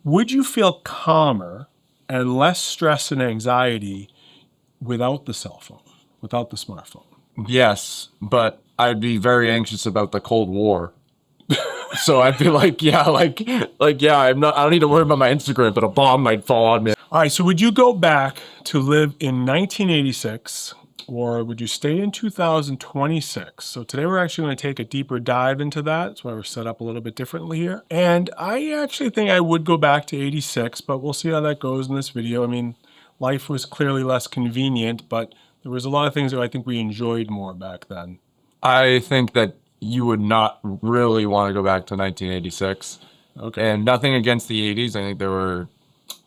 Would you feel calmer and less stress and anxiety without the cell phone, without the smartphone? Yes, but I'd be very anxious about the Cold War. So I'd be like, yeah, I don't need to worry about my Instagram, but a bomb might fall on me. All right, so would you go back to live in 1986 or would you stay in 2026? So today we're actually going to take a deeper dive into that. That's why we're set up a little bit differently here. And I actually think I would go back to 86, but we'll see how that goes in this video. I mean, life was clearly less convenient, but there was a lot of things that I think we enjoyed more back then. I think that you would not really want to go back to 1986. Okay. And nothing against the 80s. I think they were,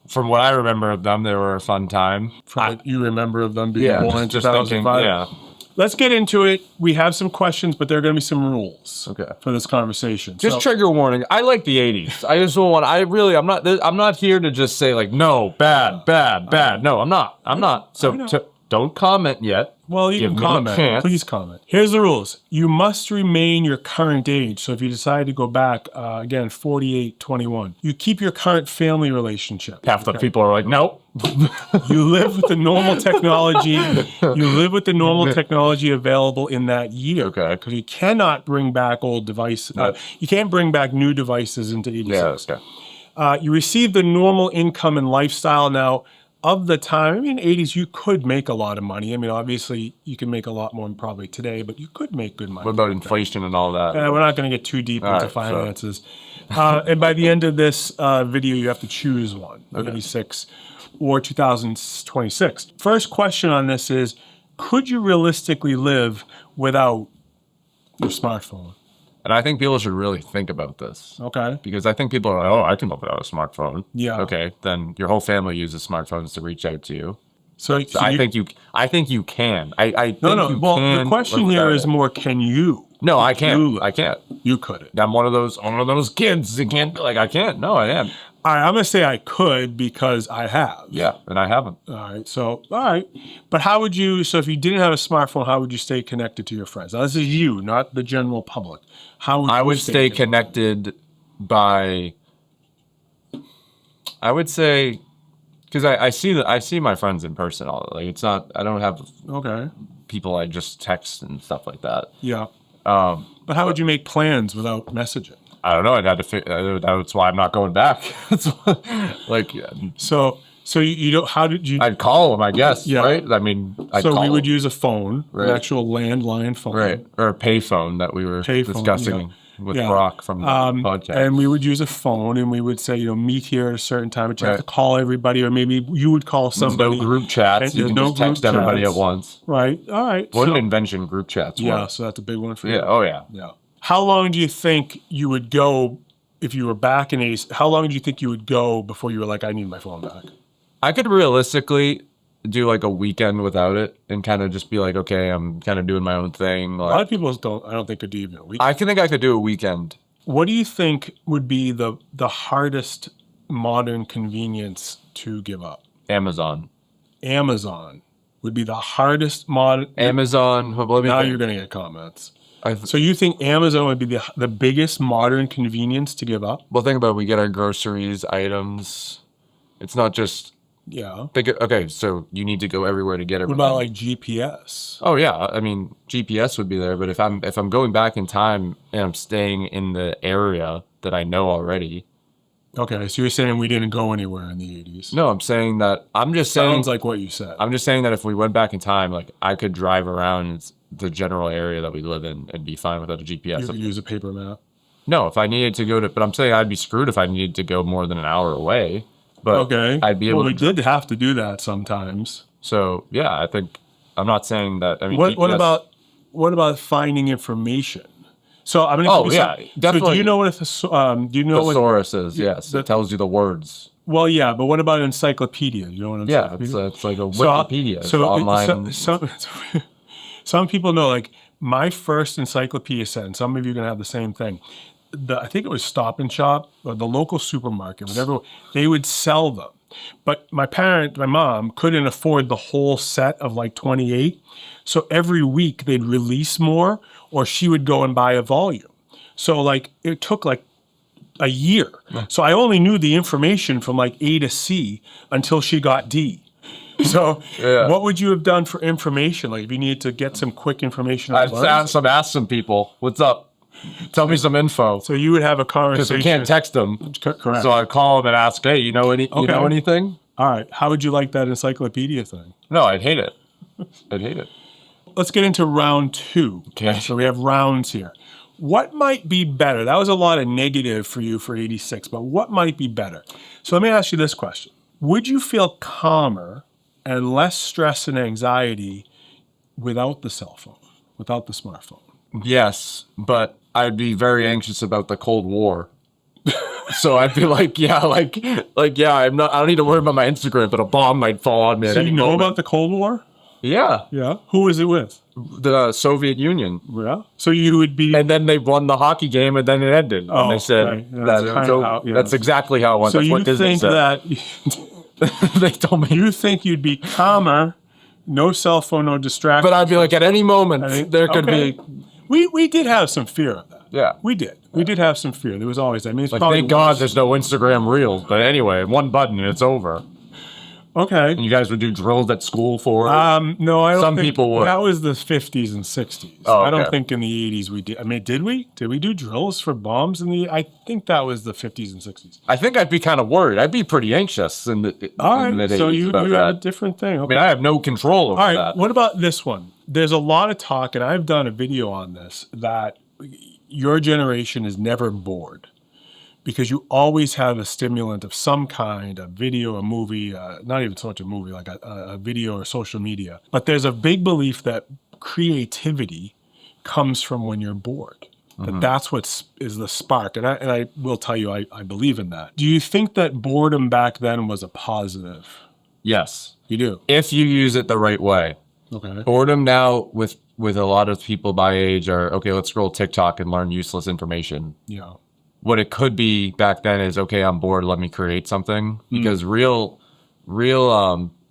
from what I remember of them, they were a fun time. From what you remember of them being born in 2005? Yeah. Let's get into it. We have some questions, but there are going to be some rules for this conversation. Just trigger warning. I like the 80s. I just don't want, I'm not here to just say like, no, bad. No, I'm not. So don't comment yet. Well, you can comment. Please comment. Here's the rules. You must remain your current age. So if you decide to go back, again, 48, 21, you keep your current family relationship. Half the people are like, nope. You live with the normal technology. You live with the normal technology available in that year. Okay. Because you cannot bring back old devices. You can't bring back new devices into 86. Yeah, okay. You receive the normal income and lifestyle. Now, of the time, I mean, 80s, you could make a lot of money. I mean, obviously, you can make a lot more than probably today, but you could make good money. What about inflation and all that? We're not going to get too deep into finances. And by the end of this video, you have to choose one, 86 or 2026. First question on this is, could you realistically live without your smartphone? And I think people should really think about this. Okay. Because I think people are like, oh, I can live without a smartphone. Yeah. Okay. Then your whole family uses smartphones to reach out to you. So I think you can. Well, the question here is more, can you? No, I can't. I can't. You couldn't. I'm one of those kids that can't, I can't. No, I am. All right, I'm going to say I could because I have. Yeah, and I haven't. All right. But how would you, so if you didn't have a smartphone, how would you stay connected to your friends? Now, this is you, not the general public. How would I you would stay connected by, I would say, because I see my friends in person all, like it's not, I don't have people I just text and stuff like that. Yeah. But how would you make plans without messaging? I don't know. I'd have to. That's why I'm not going back. So you don't. How did you? I'd call them, I guess. Yeah. Right. I mean, we would use a phone, an actual landline phone, right, or a payphone that we were discussing with Brock from the podcast. And we would use a phone, and we would say, meet here at a certain time. But you have to call everybody, or maybe you would call somebody. There's no group chats. You can just text everybody at once. Right. All right. What an invention group chats were. Yeah. So that's a big one for you. Yeah. Oh yeah. Yeah. How long do you think you would go if you were back in 80s? How long do you think you would go before you were like, I need my phone back? I could realistically do like a weekend without it and kind of just be like, okay, I'm kind of doing my own thing. Like, a lot of people I don't think could do even a weekend. I think I could do a weekend. What do you think would be the hardest modern convenience to give up? Amazon. Amazon would be the hardest modern. Amazon. Now you're going to get comments. So you think Amazon would be the biggest modern convenience to give up? Well, think about it. We get our groceries, items. It's not just... Yeah. Okay, so you need to go everywhere to get everything. What about like GPS? Oh yeah, I mean GPS would be there, but if I'm going back in time and I'm staying in the area that I know already. Okay, so you're saying we didn't go anywhere in the 80s? No, I'm saying that sounds like what you said. I'm just saying that if we went back in time, like I could drive around the general area that we live in and be fine without a GPS. You could use a paper map. No, if I needed to go to, but I'm saying I'd be screwed if I needed to go more than an hour away. But I'd be able we did have to do that sometimes. So yeah, I think I'm not saying that. I mean, what about finding information? So I mean, definitely. So do you know what thesaurus is? Yes, it tells you the words. Well, yeah, but what about encyclopedia? You know what I'm saying? Yeah, it's like a Wikipedia. So online. Some people know, like my first encyclopedia set, and some of you are gonna have the same thing. I think it was Stop and Shop or the local supermarket, whatever, they would sell them. But my mom couldn't afford the whole set of like 28. So every week they'd release more or she would go and buy a volume. So like it took like a year. So I only knew the information from like A to C until she got D. So Yeah. what would you have done for information? Like if you needed to get some quick information on I'd Buzz? ask some people, what's up? Tell me some info. So you would have a Because conversation. we can't text them. Correct. So I'd call them and ask, hey, you know Okay. anything? All right. How would you like that encyclopedia thing? No, I'd hate it. I'd hate it. Let's get into round 2. Okay. So we have rounds here. What might be better? That was a lot of negative for you for 86, but what might be better? So let me ask you this question. Would you feel calmer and less stress and anxiety without the cell phone, without the smartphone? Yes, but I'd be very anxious about the Cold War. So I'd be like, yeah, I don't need to worry about my Instagram, but a bomb might fall on me at So any you know moment. about the Cold War? Yeah, Yeah. Who was it with? the Soviet Union. Yeah. So you would be. And then they won the hockey game, and then it ended. Oh, and they said right. Yeah, that that's it was kinda over. how- yeah. That's exactly how it went. So That's you what Disney think said. that They told me. you think you'd be calmer, no cell phone, no distraction. But I'd be like, at any moment, there could Okay. be. We did have some fear of that. Yeah. We did. We did have some fear. There was always. I mean, it's Like, probably thank God worse. there's no Instagram Reels. But anyway, one button and it's over. Okay. And you guys would do drills at school for it. No, I don't Some think people would. That was the 50s and 60s. Oh, I don't okay. think in the 80s we did. I mean, did we? Did we do drills for bombs in the? I think that was the 50s and 60s. I think I'd be kind of worried. I'd be pretty anxious in the. All in right. the So 80s you about have a that. different thing. I Okay. mean, I have no control over All right. that. What about this one? There's a lot of talk, and I've done a video on this, that your generation is never bored because you always have a stimulant of some kind, a video, a movie, not even so much a movie, like a video or social media. But there's a big belief that creativity comes from when you're bored. That's what is the spark. And I will tell you, I believe in that. Do you think that boredom back then was a positive? Yes, You do? if you use it the right way. Okay. Boredom now with a lot of people my age are okay. Let's scroll TikTok and learn useless information. Yeah. What it could be back then is okay. I'm bored. Let me create something because real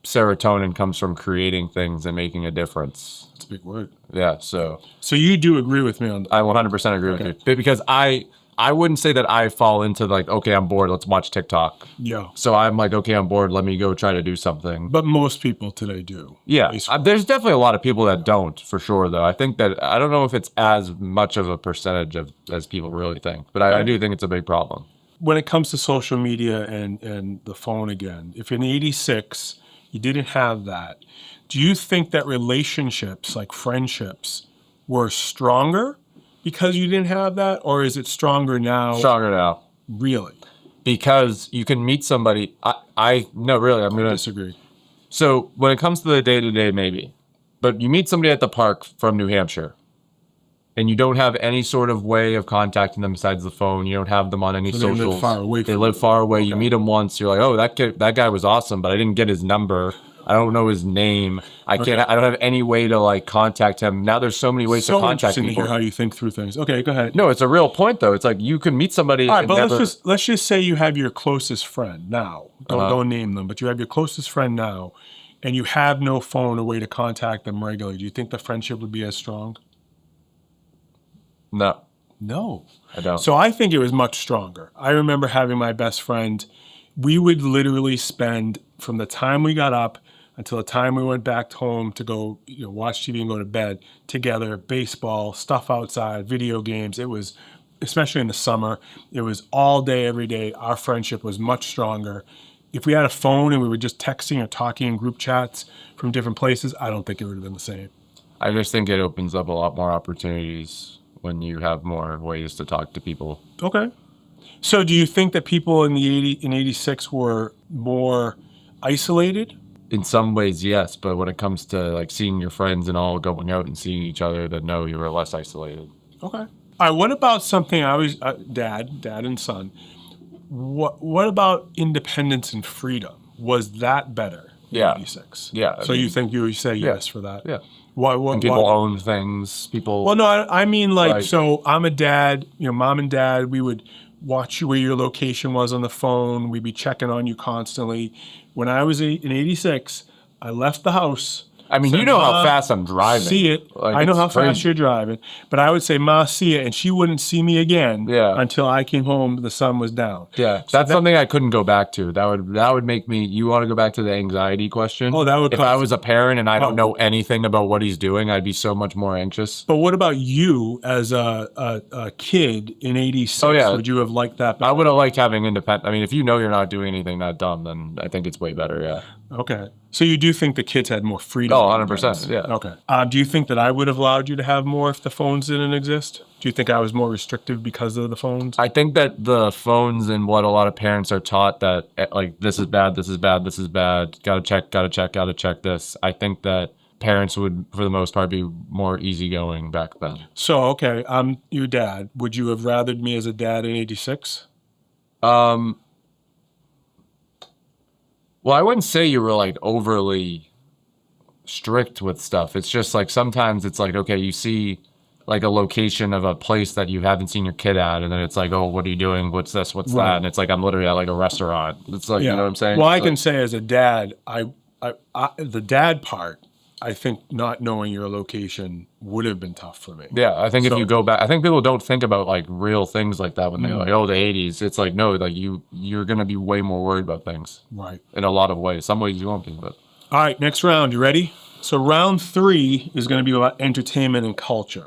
serotonin comes from creating things and making a difference. That's a big word. Yeah. So So you do agree with me on that? I 100% agree with you. But because I wouldn't say that I fall into like, okay, I'm bored. Let's watch TikTok. Yeah. So I'm like, okay, I'm bored. Let me go try to do something. But most people today do. Yeah, At least- there's definitely a lot of people that don't, for sure. Though I think that I don't know if it's as much of a percentage of as people really think, but I do think it's a big problem. when it comes to social media and the phone again, if in 86 you didn't have that, do you think that relationships like friendships were stronger because you didn't have that? Or is it stronger now? Stronger now Really? because you can meet somebody. I no, really, I'm gonna. Disagree. So when it comes to the day to day, maybe, but you meet somebody at the park from New Hampshire, and you don't have any sort of way of contacting them besides the phone. You don't have them on any So they live socials. far away They from live you. far away. You meet them once. You're like, oh, that guy was awesome, but I didn't get his number. I don't know his name. I don't have any way to like contact him. Now there's so many ways to So contact interesting to people. hear how you think through things. Okay, go ahead. No, it's a real point though. It's like you can meet somebody. All right, and but never, let's just say you have your closest friend now. Don't name them, but you have your closest friend now, and you have no phone or way to contact them regularly. Do you think the friendship would be as strong? No, No. I don't. So I think it was much stronger. I remember having my best friend. We would literally spend from the time we got up until the time we went back home to go, watch TV and go to bed together, baseball, stuff outside, video games. It was, especially in the summer, it was all day, every day. Our friendship was much stronger. If we had a phone and we were just texting or talking in group chats from different places, I don't think it would have been the same. I just think it opens up a lot more opportunities when you have more ways to talk to people. Okay. So do you think that people in 86 were more isolated? In some ways, yes, but when it comes to like seeing your friends and all going out and seeing each other, then no, you were less isolated. Okay. All right. What about something I always, dad and son, what about independence and freedom? Was that better in Yeah. 86? Yeah, I So you mean- think you would say yes for that? Yeah. Why? And people own things. People. Well, no, I mean like, Like- so I'm a dad, mom and dad, we would watch where your location was on the phone. We'd be checking on you constantly. When I was in 86, I left the house. I mean, said, you know how "Ma, fast I'm driving. see it. Like, I know it's how fast crazy. you're driving, but I would say, Ma, see it, and she wouldn't see me again Yeah. until I came home. The sun was down. Yeah, So that's that- something I couldn't go back to. That would make me. You want to go back to the anxiety question? Oh, that would If cause- I was a parent and I don't Oh. know anything about what he's doing, I'd be so much more anxious. But what about you as a kid in '86? Oh, yeah. Would you have liked that? I would have liked having independent. I mean, if you know you're not doing anything that dumb, then I think it's way better. Yeah. Okay. So you do think the kids had more freedom? Oh, than 100%, parents? yeah. Okay. Do you think that I would have allowed you to have more if the phones didn't exist? Do you think I was more restrictive because of the phones? I think that the phones and what a lot of parents are taught that like this is bad, this is bad, this is bad. Gotta check this. I think that parents would, for the most part, be more easygoing back then. So, okay, I'm your dad. Would you have rathered me as a dad in '86? Well, I wouldn't say you were like overly strict with stuff. It's just like sometimes it's like, okay, you see like a location of a place that you haven't seen your kid at, and then it's like, oh, what are you doing? What's this? What's Right. that? And it's like I'm literally at like a restaurant. It's like, you know what I'm saying? Well, I It's can like- say as a dad, the dad part, I think not knowing your location would have been tough for me. Yeah, I think So- if you go back, I think people don't think about like real things like that when they're Mm. like, oh, the '80s. It's like no, like you're gonna be way more worried about things Right. in a lot of ways. Some ways you won't be, but All right, next round. You ready? So round 3 is going to be about entertainment and culture.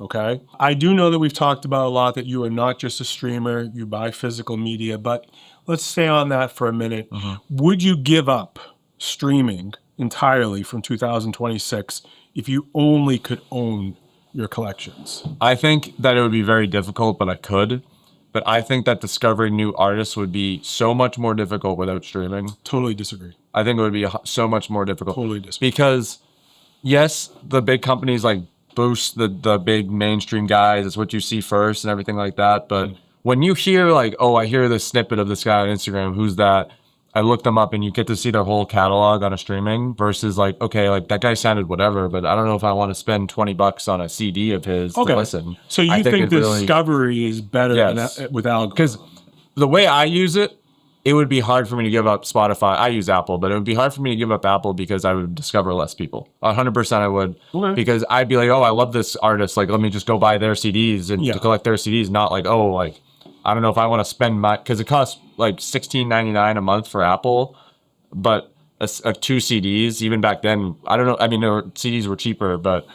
Okay. I do know that we've talked about a lot that you are not just a streamer, you buy physical media, but let's stay on that for a minute. Would you give up streaming entirely from 2026 if you only could own your collections? I think that it would be very difficult, but I could. But I think that discovering new artists would be so much more difficult without streaming. Totally disagree. I think it would be so much more difficult. Totally disagree. Because, yes, the big companies like boost the big mainstream guys. It's what you see first and everything like that. But when you hear like, oh, I hear this snippet of this guy on Instagram, who's that? I look them up and you get to see their whole catalog on a streaming versus like, okay, like that guy sounded whatever, but I don't know if I want to spend $20 on a CD of his Okay. to listen. So you I think it really- discovery is better Yes. than, with algorithm? because the way I use it, it would be hard for me to give up Spotify. I use Apple, but it would be hard for me to give up Apple because I would discover less people. 100% I would. Okay. Because I'd be like, oh, I love this artist. Like, let me just go buy their CDs and Yeah. to collect their CDs. Not like, oh, like, I don't know if I want to spend my, because it costs like $16.99 a month for Apple, but two CDs, even back then, I don't know. I mean, CDs were cheaper, but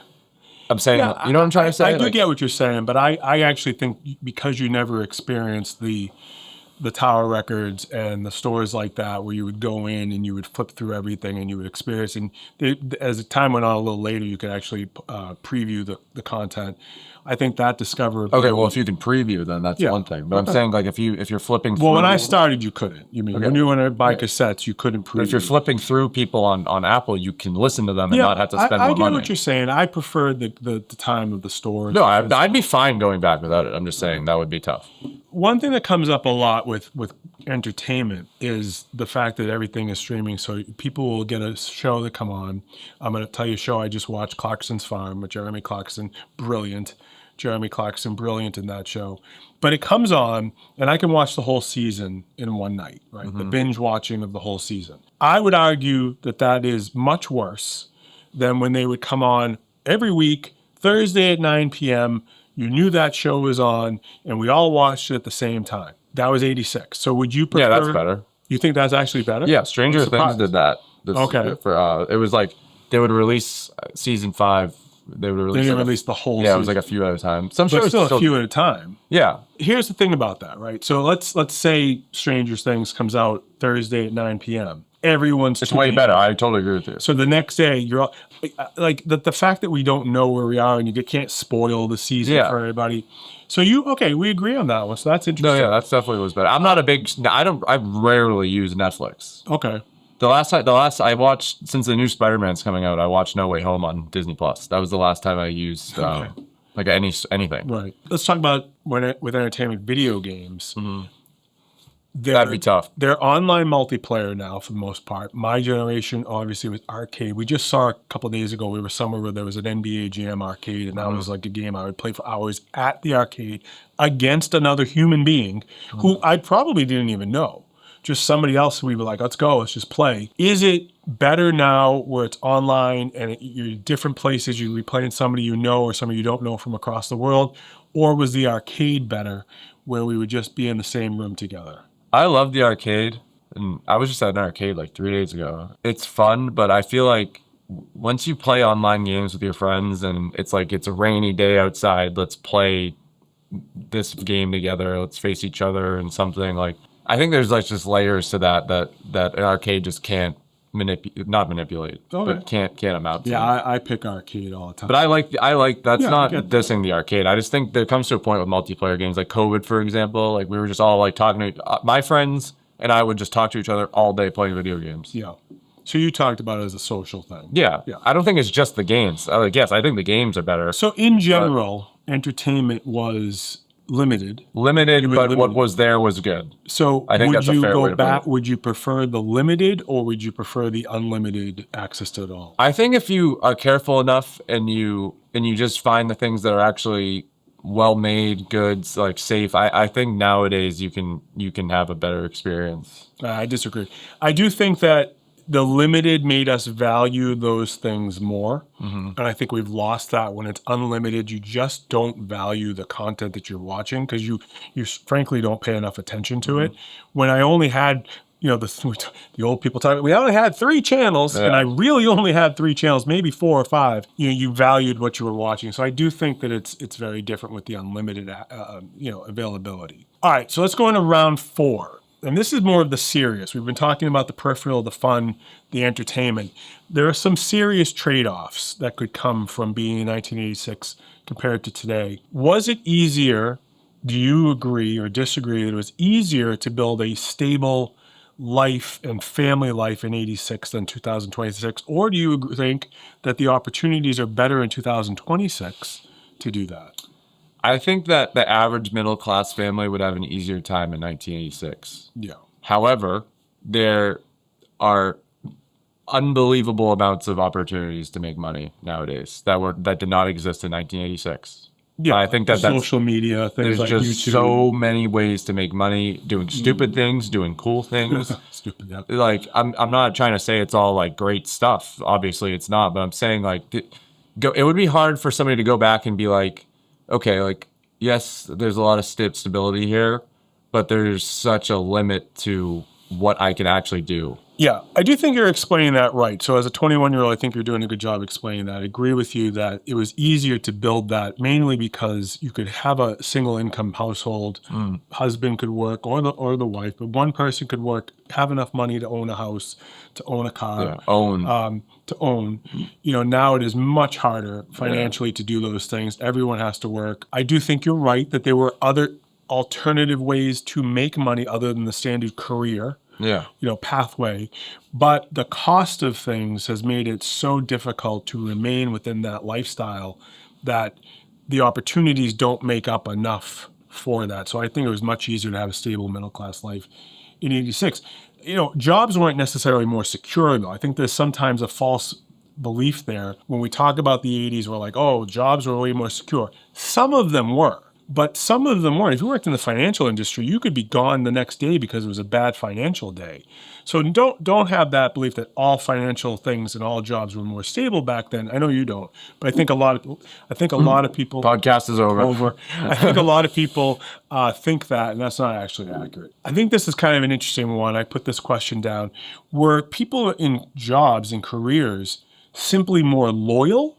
I'm saying, you know what I'm trying to say? I do Like, get what you're saying, but I actually think because you never experienced the Tower Records and the stores like that where you would go in and you would flip through everything and you would experience, and as the time went on a little later, you could actually preview the content. I think that discoverability. okay, well, if you can preview, then that's Yeah. one thing. But I'm saying, like, if you're flipping Well, when through- I started, you couldn't. You mean when you went to buy cassettes, you couldn't preview. But if you're flipping through people on Apple, you can listen to them and not have to spend I more get money. what you're saying. I prefer the time of the stores. No, I'd be fine going back without it. I'm just saying that would be tough. One thing that comes up a lot with entertainment is the fact that everything is streaming. So people will get a show that come on. I'm going to tell you a show I just watched, Clarkson's Farm with Jeremy Clarkson. Brilliant. Jeremy Clarkson, brilliant in that show. But it comes on, and I can watch the whole season in one night, right? The binge watching of the whole season. I would argue that that is much worse than when they would come on every week, Thursday at 9 p.m. You knew that show was on, and we all watched it at the same time. That was '86. So would you prefer? Yeah, that's better. You think that's actually better? Yeah, Stranger I'm Things surprised. did that. Okay. For it was like they would release season 5. They would They release. didn't like release the whole yeah, season. it was like a few at a time. Some but shows still a few at a time. Yeah, Here's the thing about that, right? So let's say Stranger Things comes out Thursday at 9 p.m. Everyone's it's way tuning better. I totally agree with you. So the next day, you're all, like the fact that we don't know where we are and you can't spoil the season Yeah. for everybody. So we agree on that one. So that's No, interesting. yeah, that's definitely was better. I'm not a big. I rarely use Netflix. Okay. The last I watched since the new Spider-Man's coming out, I watched No Way Home on Disney Plus. That was the last time I used like anything. Right. Let's talk about with entertainment video games. That'd be tough. They're online multiplayer now for the most part. My generation obviously was arcade. We just saw a couple of days ago, we were somewhere where there was an NBA Jam arcade, and that was like a game I would play for hours at the arcade against another human being who I probably didn't even know. just somebody else. We were like, let's go, let's just play. Is it better now where it's online and you're different places, you'll be playing somebody you know or somebody you don't know from across the world? Or was the arcade better where we would just be in the same room together? I love the arcade, and I was just at an arcade like 3 days ago. It's fun, but I feel like once you play online games with your friends and it's like it's a rainy day outside, let's play this game together, let's face each other and something like I think there's like just layers to that an arcade just can't not manipulate, Okay. but can't amount to. Yeah, I pick arcade all the time. But I like that's Yeah, I not get that. dissing the arcade. I just think there comes to a point with multiplayer games like COVID, for example. Like we were just all like talking to my friends and I would just talk to each other all day playing video games. Yeah. So you talked about it as a social thing. Yeah. Yeah. I don't think it's just the games. Yes, I think the games are better. So in general, entertainment was limited. Limited, were but what limited. was there was good. So I think would that's a you fair way go to put back? it. Would you prefer the limited or would you prefer the unlimited access to it all? I think if you are careful enough and you just find the things that are actually well made goods, like safe, I think nowadays you can have a better experience. I disagree. I do think that the limited made us value those things more. And I think we've lost that when it's unlimited. You just don't value the content that you're watching because you frankly don't pay enough attention to it. When I only had, the old people talk, we only had 3 channels and I really only had 3 channels, maybe 4 or 5. You valued what you were watching. So I do think that it's very different with the unlimited, availability. All right, so let's go into round 4. And this is more of the serious. We've been talking about the peripheral, the fun, the entertainment. There are some serious trade-offs that could come from being in 1986 compared to today. Was it easier, do you agree or disagree, that it was easier to build a stable life and family life in 86 than 2026? Or do you think that the opportunities are better in 2026 to do that? I think that the average middle class family would have an easier time in 1986. Yeah. However, there are unbelievable amounts of opportunities to make money nowadays that did not exist in 1986. Yeah, I think that's social media, things there's like just YouTube. so many ways to make money doing stupid things, doing cool things. Stupid, yeah. Like I'm not trying to say it's all like great stuff. Obviously, it's not. But I'm saying like it would be hard for somebody to go back and be like, okay, like yes, there's a lot of stability here, but there's such a limit to what I can actually do. Yeah, I do think you're explaining that right. So as a 21-year-old, I think you're doing a good job explaining that. I agree with you that it was easier to build that mainly because you could have a single income household. Husband could work or the wife, but one person could work, have enough money to own a house, to own a car. To own. Now it is much harder financially to do those things. Everyone has to work. I do think you're right that there were other alternative ways to make money other than the standard career. Pathway. But the cost of things has made it so difficult to remain within that lifestyle that the opportunities don't make up enough for that. So I think it was much easier to have a stable middle class life in 86. Jobs weren't necessarily more secure though. I think there's sometimes a false belief there. When we talk about the 80s, we're like, oh, jobs were way more secure. Some of them were. But some of them weren't. If you worked in the financial industry, you could be gone the next day because it was a bad financial day. So don't have that belief that all financial things and all jobs were more stable back then. I know you don't, but I think a lot of people Podcast is over. I think a lot of people think that, and that's not actually accurate. I think this is kind of an interesting one. I put this question down: were people in jobs and careers simply more loyal,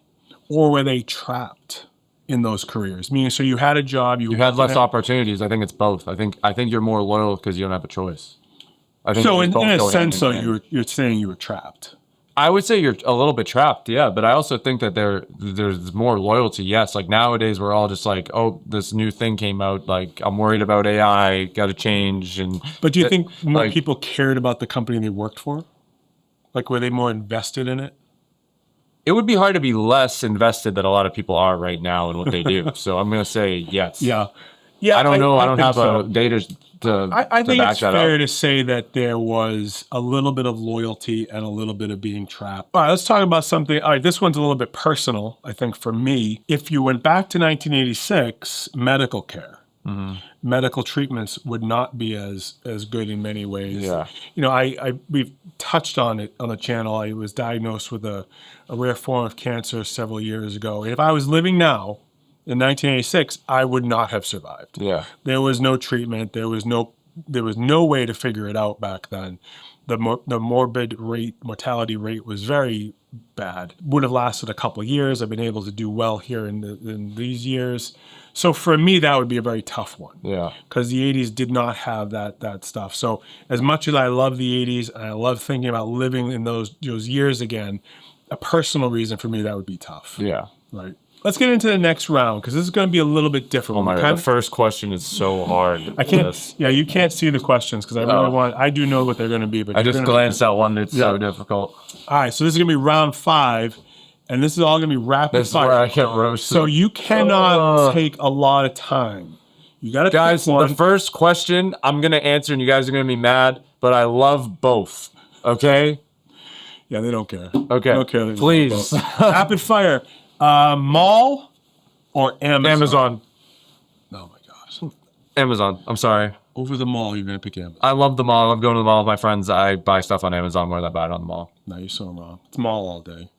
or were they trapped in those careers? Meaning, so you had a job, You had less opportunities. I think it's both. I think you're more loyal because you don't have a choice. I think So it's in both a going sense, hand though, in hand. you're saying you were trapped. I would say you're a little bit trapped, yeah. But I also think that there's more loyalty. Yes, like nowadays we're all just like, oh, this new thing came out. Like I'm worried about AI, got to change. But do you think more like- people cared about the company they worked for? Like, were they more invested in it? It would be hard to be less invested than a lot of people are right now in what they do. So I'm gonna say yes. Yeah. I don't know. I don't think have so. a data to I think back it's that fair up. to say that there was a little bit of loyalty and a little bit of being trapped. All right, let's talk about something. All right, this one's a little bit personal, I think, for me. If you went back to 1986, medical care. Medical treatments would not be as good in many ways. Yeah. You know, we've touched on it on the channel. I was diagnosed with a rare form of cancer several years ago. If I was living now in 1986, I would not have survived. Yeah. There was no treatment. There was no way to figure it out back then. The mortality rate was very bad. Would have lasted a couple of years. I've been able to do well here in these years. So for me, that would be a very tough one. Yeah. Because the 80s did not have that stuff. So as much as I love the 80s and I love thinking about living in those years again, a personal reason for me, that would be tough. Yeah. Right. Let's get into the next round because this is going to be a little bit different. Oh my Okay? God. The first question is so hard. I can't. Yeah, you can't see the questions because I really want. I do know what they're going to be, but I just glanced at one. It's so Yeah. difficult. All right, so this is going to be round 5, and this is all going to be rapid This is where fire. I get roasted. So you cannot take a lot of time. You got to Guys, pick one. the first question I'm going to answer, and you guys are going to be mad, but I love both. Okay? Yeah, they don't care. Okay. They don't care. Please. Rapid fire. Mall or Amazon? Amazon. Oh my gosh. Amazon. I'm sorry. Over the mall, you're going to pick Amazon. I love the mall. I love going to the mall with my friends. I buy stuff on Amazon more than I buy it on the mall. No, you're so wrong. It's mall all day.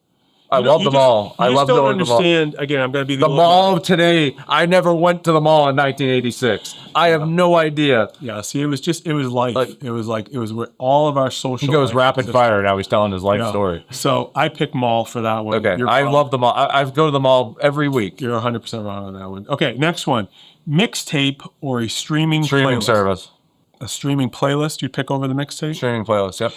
I love the mall. I love going to the mall. understand. Again, I'm going to be The mall of today. I never went to the mall in 1986. I have no idea. Yeah, see, it was life. It was where all of our social. He goes life rapid existed. fire. Now he's telling his life Yeah. story. So I pick mall for that one. Okay. You're I wrong. love the mall. I go to the mall every week. You're 100% wrong on that one. Okay, next one. Mixtape or a streaming Streaming playlist? service. A streaming playlist you'd pick over the mixtape? Streaming playlist. Yep.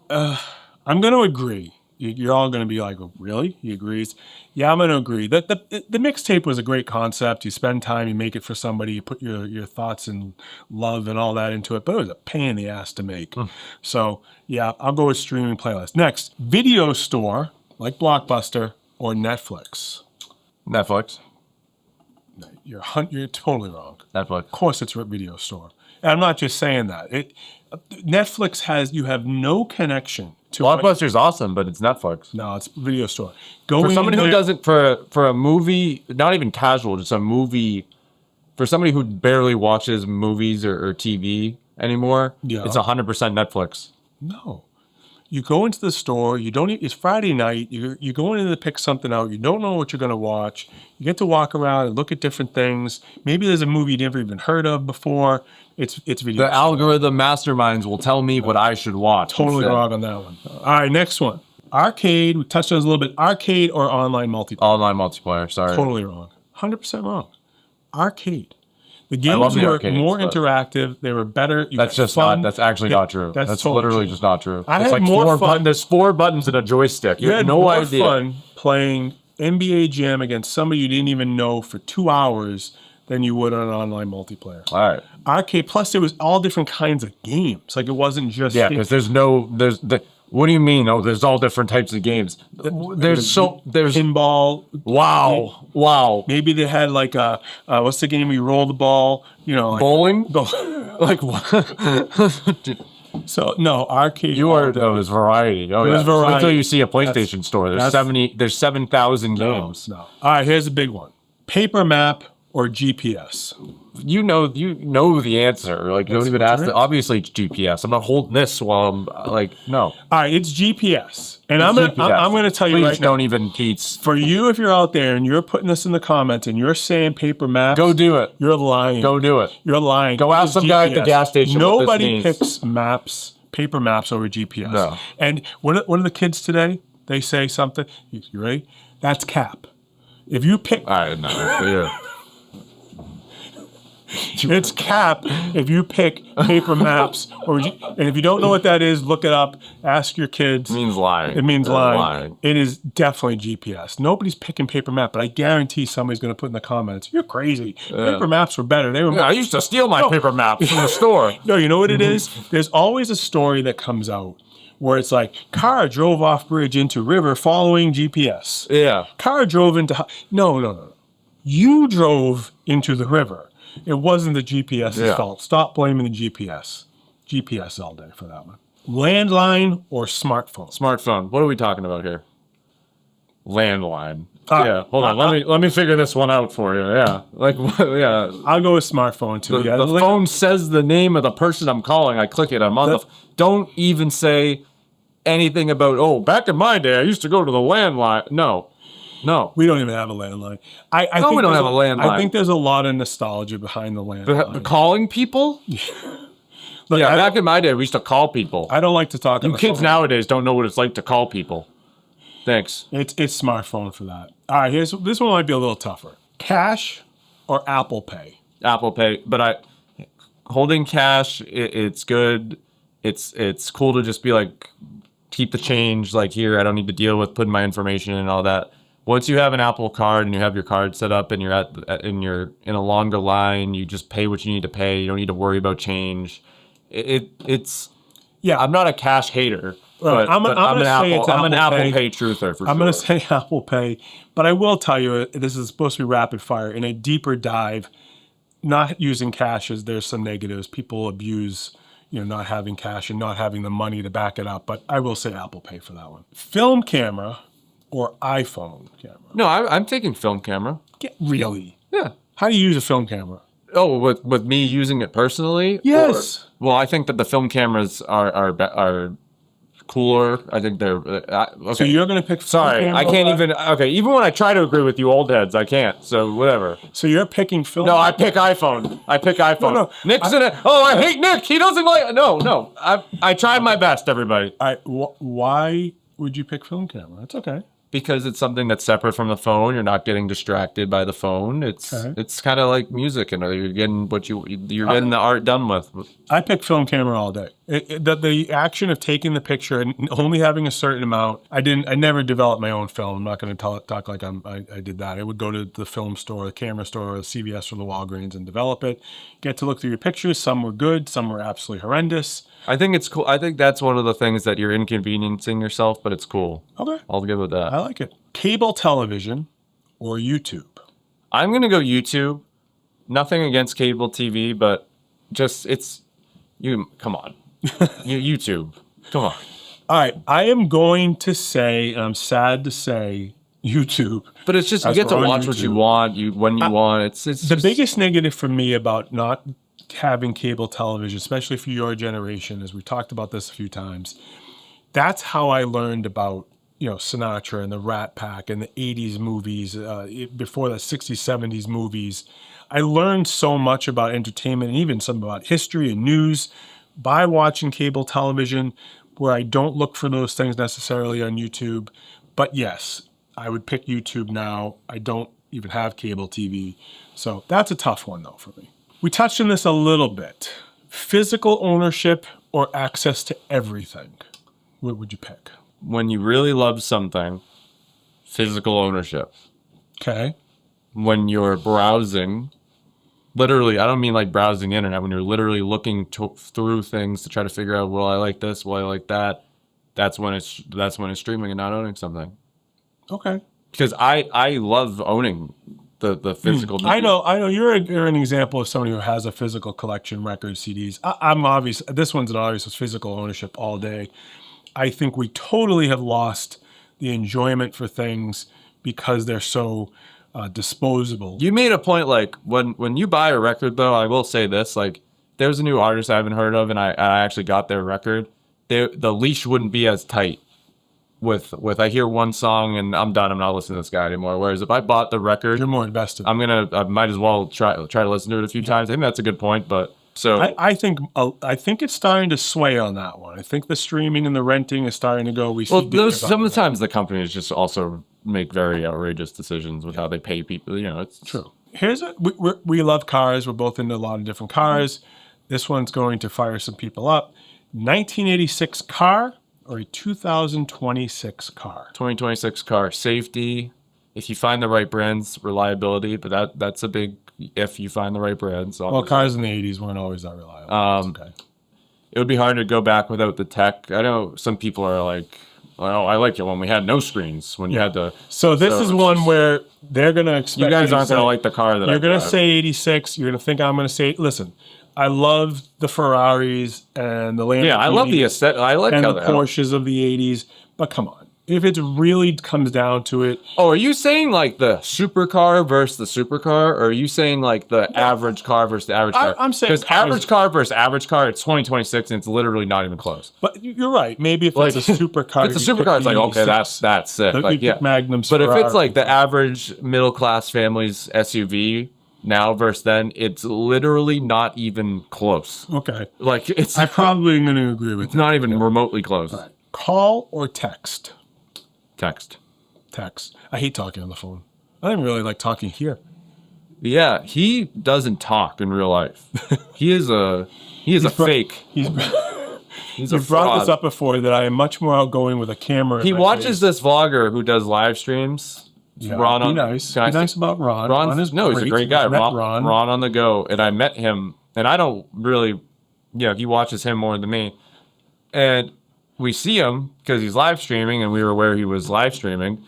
I'm going to agree. You're all going to be like, really? He agrees. Yeah, I'm going to agree. The mixtape was a great concept. You spend time, you make it for somebody, you put your thoughts and love and all that into it, but it was a pain in the ass to make. So, yeah, I'll go with streaming playlist. Next, video store, like Blockbuster or Netflix. Netflix. You're totally wrong. Netflix. Of course, it's a video store. And I'm not just saying that. Netflix you have no connection to. Blockbuster's awesome, but it's Netflix. No, it's video store. For somebody who doesn't, for a movie, not even casual, just a movie, for somebody who barely watches movies or TV anymore, Yeah. it's 100% Netflix. No. You go into the store, it's Friday night, you're going in to pick something out, you don't know what you're going to watch, you get to walk around and look at different things. Maybe there's a movie you never even heard of before. It's video. The algorithm masterminds will tell me what I should watch. Totally instead. wrong on that one. All right, next one. Arcade, we touched on this a little bit. Arcade or online multiplayer? Online multiplayer, sorry. Totally wrong. 100% wrong. Arcade. The love games the were arcades, more but- interactive. They were better. You That's had just fun. not, that's actually not true. That's That's totally literally true. just not true. I It's had like more four fun- buttons. There's 4 buttons and a joystick. You You have had no more idea. fun playing NBA Jam against somebody you didn't even know for 2 hours than you would on an online multiplayer. All right. Arcade, plus there was all different kinds of games. Like it wasn't just Yeah, because what do you mean? Oh, there's all different types of games. There's pinball. wow. Maybe they had like what's the game where you roll the ball? You know, like, Bowling? like what? So no, arcade. There's variety. Oh, There's variety. Until you see a PlayStation store. There's 7,000 games. No. All right, here's a big one: paper map or GPS. You know the answer. Like, you don't even ask. Obviously, it's GPS. I'm not holding this while I'm no. All right, it's GPS, and I'm GPS. going to tell you Please right now. don't even teach. For you, if you're out there and you're putting this in the comments and you're saying paper maps, Go do it. You're lying. Go do it. You're lying. Go ask It's some guy at the GPS. gas station what this Nobody means. picks maps, paper maps over GPS. No. And one of the kids today, they say something. You ready? That's cap. If you pick, All right, no. Yeah. it's cap. If you pick paper maps, and if you don't know what that is, look it up. Ask your kids. It means lying. It means They're lying. It is definitely GPS. Nobody's picking paper map, but I guarantee somebody's going to put in the comments, "You're crazy. Paper maps were better. They were." Yeah, I used to steal my paper maps from the store. No, you know what it is? There's always a story that comes out where it's like, car drove off bridge into river following GPS. Yeah. Car drove into... No. You drove into the river. It wasn't the GPS's Yeah. fault. Stop blaming the GPS. GPS all day for that one. Landline or smartphone? Smartphone. What are we talking about here? Landline. Yeah, hold on. Let me figure this one out for you. Yeah, like yeah. I'll go with smartphone too. The phone says the name of the person I'm calling. I click it. I'm on the. Don't even say anything about. Oh, back in my day, I used to go to the landline. No, we don't even have a landline. I No, think we don't there's have a landline. I think there's a lot of nostalgia behind the landline. the calling people. Look, Yeah, back in my day, we used to call people. I don't like to talk. on the Kids phone. nowadays don't know what it's like to call people. Thanks. It's smartphone for that. All right, this one might be a little tougher. Cash or Apple Pay? Apple Pay, but holding cash, it's good. It's cool to just be like, keep the change. Like here, I don't need to deal with putting my information in and all that. Once you have an Apple Card and you have your card set up and you're in a longer line, you just pay what you need to pay. You don't need to worry about change. It's Yeah, I'm not a cash hater. But I'm an Apple Apple Pay. Pay truther for I'm sure. going to say Apple Pay, but I will tell you, this is supposed to be rapid fire. In a deeper dive, not using cash, there's some negatives. People abuse, not having cash and not having the money to back it up. But I will say Apple Pay for that one. Film camera or iPhone camera? No, I'm taking film camera. Really? Yeah. How do you use a film camera? Oh, with me using it personally? Yes. Well, I think that the film cameras are cooler. I think they're okay. So you're going to pick film Sorry, camera? I can't even. Okay, even when I try to agree with you old heads, I can't. So whatever. So you're picking film. No, I pick iPhone. No. Nick's in it. Oh, I hate Nick. He doesn't like. No. I tried my best, everybody. All right, why would you pick film camera? That's okay. Because it's something that's separate from the phone. You're not getting distracted by the phone. It's kind of like music, and you're getting you're getting the art done with. I pick film camera all day. The action of taking the picture and only having a certain amount. I never developed my own film. I'm not going to talk like I did that. I would go to the film store, the camera store, the CVS or the Walgreens and develop it. Get to look through your pictures. Some were good. Some were absolutely horrendous. I think it's cool. I think that's one of the things that you're inconveniencing yourself, but it's cool. Okay, I'll give it that. I like it. Cable television or YouTube? I'm gonna go YouTube. Nothing against cable TV, but just come on, YouTube. Come on. All right, I am going to say, and I'm sad to say, YouTube. But it's just you As get to we're on watch what you YouTube. want, when you want. It's The just, biggest negative for me about not having cable television, especially for your generation, as we talked about this a few times, that's how I learned about Sinatra and the Rat Pack and the 80s movies, before the 60s, 70s movies. I learned so much about entertainment and even some about history and news by watching cable television, where I don't look for those things necessarily on YouTube. But yes, I would pick YouTube now. I don't even have cable TV. So that's a tough one though for me. We touched on this a little bit. Physical ownership or access to everything? What would you pick? when you really love something, physical ownership. Okay. When you're browsing, literally, I don't mean like browsing the internet, when you're literally looking through things to try to figure out, well, I like this, well, I like that. That's when it's streaming and not owning something. Okay. Because I love owning the physical. I know. You're an example of somebody who has a physical collection, records, CDs. I'm obvious. This one's an obvious physical ownership all day. I think we totally have lost the enjoyment for things because they're so disposable. You made a point, like when you buy a record, though, I will say this, like there's a new artist I haven't heard of, and I actually got their record. The leash wouldn't be as tight. With I hear one song and I'm done. I'm not listening to this guy anymore. Whereas if I bought the record, You're more invested. I might as well try to listen to it a few times. I think that's a good point. But so I think it's starting to sway on that one. I think the streaming and the renting is starting to go. Sometimes the companies just also make very outrageous decisions with how they pay people. You know, it's true. We love cars. We're both into a lot of different cars. This one's going to fire some people up. 1986 car or a 2026 car? 2026 car, safety. If you find the right brands, reliability. But that's a big if you find the right brands. Well, cars in the 80s weren't always that reliable. Okay. It would be hard to go back without the tech. I know some people are like, well, I like it when we had no screens, when you had to. So this is one where they're going to expect. You guys aren't going to like the car that you're going to say 86. You're going to think I'm going to say. Listen, I love the Ferraris and the Lamborghinis. Yeah, I love the aesthetic. I like and how the Porsches of the 80s. But come on, If it really comes down to it, Oh, are you saying like the supercar versus the supercar, or are you saying like the average car versus the average car? I'm saying because average car versus average car, it's 2026 and it's literally not even close. but you're right. Maybe if Like it's a supercar, if it's a you pick supercar, it's like the okay, 86. that's sick. You Like pick yeah, Magnums, but if it's Ferraris. like the average middle class family's SUV now versus then, it's literally not even close. Okay, Like it's I probably am going to agree with it's that. not even remotely close. Call or text? Text. Text. I hate talking on the phone. I don't even really like talking here. Yeah, he doesn't talk in real life. He is a fake. He's He's a You've brought this fraud. up before that I am much more outgoing with a camera. He in my watches face. this vlogger who does live streams. Yeah, Ron be on, nice. can I Be say- nice about Ron. Ron's, Ron is no, he's a great guy. I've met Ron on the go, and I met him, and I don't really, he watches him more than me, and we see him because he's live streaming, and we were aware he was live streaming,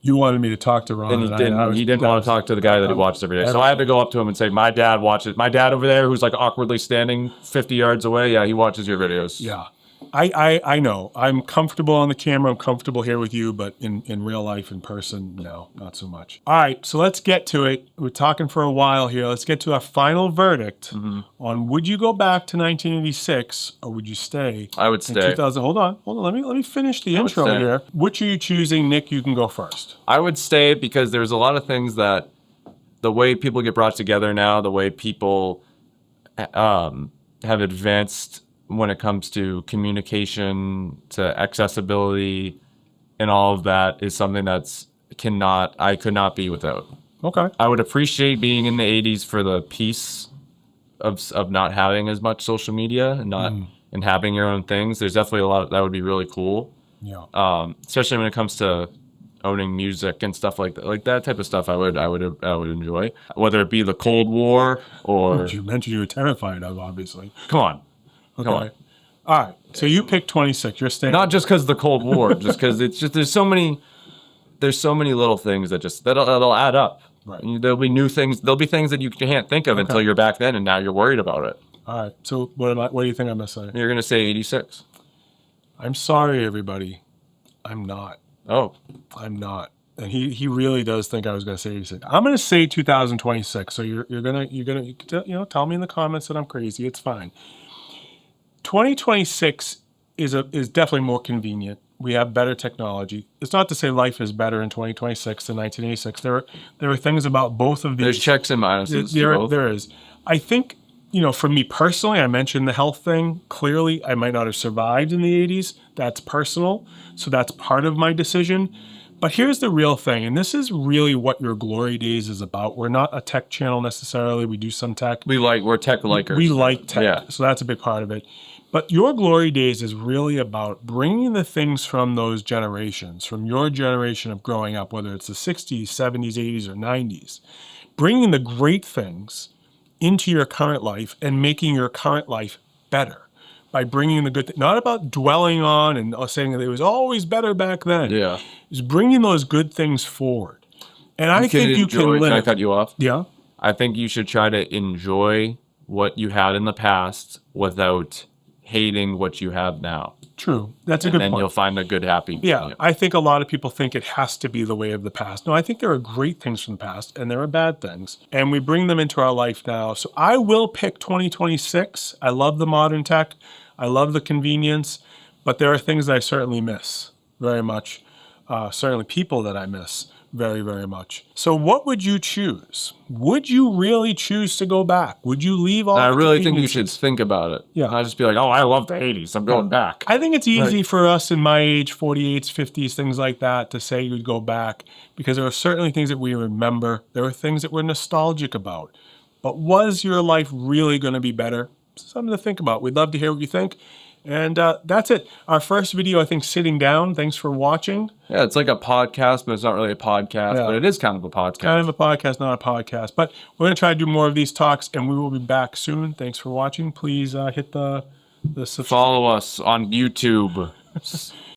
You wanted me to talk to Ron. and he didn't want to talk to the guy that he watched every day, so I had to go up to him and say, my dad watches, my dad over there who's like awkwardly standing 50 yards away, yeah, he watches your videos. Yeah. I know. I'm comfortable on the camera. I'm comfortable here with you, but in real life, in person, no, not so much. All right, so let's get to it. We're talking for a while here. Let's get to our final verdict on would you go back to 1986 or would you stay? I would in stay. 2000. Hold on. Let me finish the would intro stay. here. Which are you choosing, Nick? You can go first. I would stay because there's a lot of things that the way people get brought together now, the way people have advanced when it comes to communication, to accessibility, and all of that is something I could not be without. Okay. I would appreciate being in the 80s for the peace of not having as much social media and not and having your own things. There's definitely a lot that would be really cool. Yeah. Especially when it comes to owning music and stuff like that type of stuff. I would enjoy, whether it be the Cold War or You mentioned you were terrified of, obviously. come on, Okay. come on. All right. So you picked 26. You're staying. Not just because of the Cold War, just because it's just there's so many little things that that'll add up. Right. And there'll be new things. There'll be things that you can't think of until you're back then, and now you're worried about it. All right. So what do you think I'm gonna say? You're gonna say 86. I'm sorry, everybody. I'm not. Oh, I'm not. And he really does think I was going to say 86. I'm going to say 2026. So you can tell me in the comments that I'm crazy. It's fine. 2026 is definitely more convenient. We have better technology. It's not to say life is better in 2026 than 1986. There are things about both of these. there's checks and minuses. to both. There is. I think, for me personally, I mentioned the health thing. Clearly, I might not have survived in the 80s. That's personal. So that's part of my decision. But here's the real thing, and this is really what your glory days is about. We're not a tech channel necessarily. We do some tech. We're tech likers. We like tech, Yeah. so that's a big part of it. But your glory days is really about bringing the things from those generations, from your generation of growing up, whether it's the 60s, 70s, 80s, or 90s, bringing the great things into your current life and making your current life better by bringing the good not about dwelling on and saying that it was always better back then. Yeah. Is bringing those good things forward. And I think you can Can I live. cut you off? Yeah. I think you should try to enjoy what you had in the past without hating what you have now. True. That's a And good then point. you'll find a good happy. Yeah, I think a lot of people think it has to be the way of the past. No, I think there are great things from the past and there are bad things. And we bring them into our life now. So I will pick 2026. I love the modern tech. I love the convenience. But there are things that I certainly miss very much. Certainly people that I miss very, very much. So what would you choose? Would you really choose to go back? Would you leave all I the really think you conveniences? should think about it. Yeah. Not just be like, oh, I love the 80s. I'm going back. I think it's easy for us in my age, 48s, 50s, things like that, to say you'd go back because there are certainly things that we remember. There are things that we're nostalgic about. But was your life really going to be better? Something to think about. We'd love to hear what you think. And that's it. Our first video, I think, sitting down. Thanks for watching. Yeah, it's like a podcast, but it's not really a podcast. Yeah. But it is kind of a podcast. Kind of a podcast, not a podcast. But we're going to try to do more of these talks, and we will be back soon. Thanks for watching. Please hit the subscribe. Follow us on YouTube.